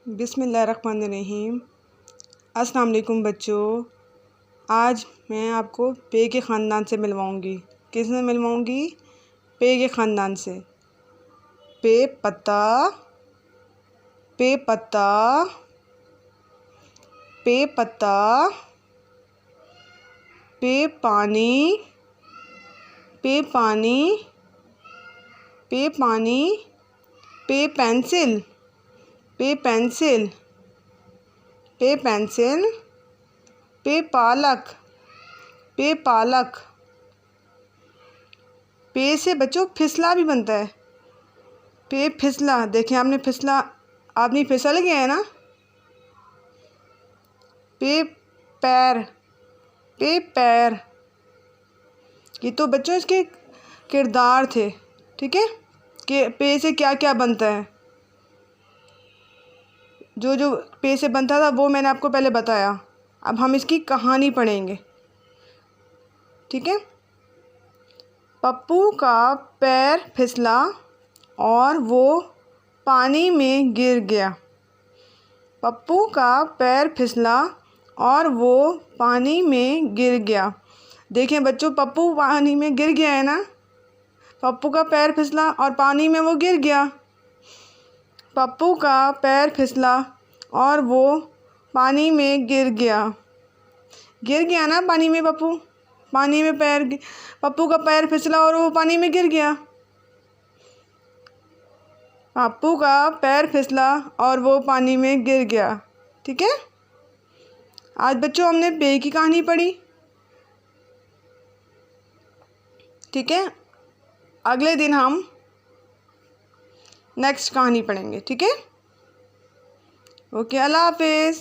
बिस्मिल्लाहिर्रहमानिर्रहीम। अस्सलाम वालेकुम बच्चों। आज मैं आपको पे के ख़ानदान से मिलवाऊंगी। किससे मिलवाऊंगी? पे के ख़ानदान से। पे पत्ता, पे पत्ता, पे पत्ता, पे पानी, पे पानी, पे पानी, पे पेंसिल, पे पेंसिल, पे पेंसिल, पे पालक, पे पालक। पे से बच्चों फिसला भी बनता है। पे फिसला, देखें आपने फिसला, आपने फिसल गया है ना। पे पैर, पे पैर। ये तो बच्चों इसके किरदार थे, ठीक है, कि पे से क्या क्या बनता है। जो जो पे से बनता था वो मैंने आपको पहले बताया। अब हम इसकी कहानी पढ़ेंगे, ठीक है। पप्पू का पैर फिसला और वो पानी में गिर गया। पप्पू का पैर फिसला और वो पानी में गिर गया। देखें बच्चों, पप्पू पानी में गिर गया है ना। पप्पू का पैर फिसला और पानी में वो गिर गया। पप्पू का पैर फिसला और वो पानी में गिर गया। गिर गया ना पानी में पप्पू। पानी में पप्पू का पैर फिसला और वो पानी में गिर गया। पप्पू का पैर फिसला और वो पानी में गिर गया, ठीक है। आज बच्चों हमने पे की कहानी पढ़ी, ठीक है। अगले दिन हम नेक्स्ट कहानी पढ़ेंगे, ठीक है। ओके, अल्लाह हाफिज़।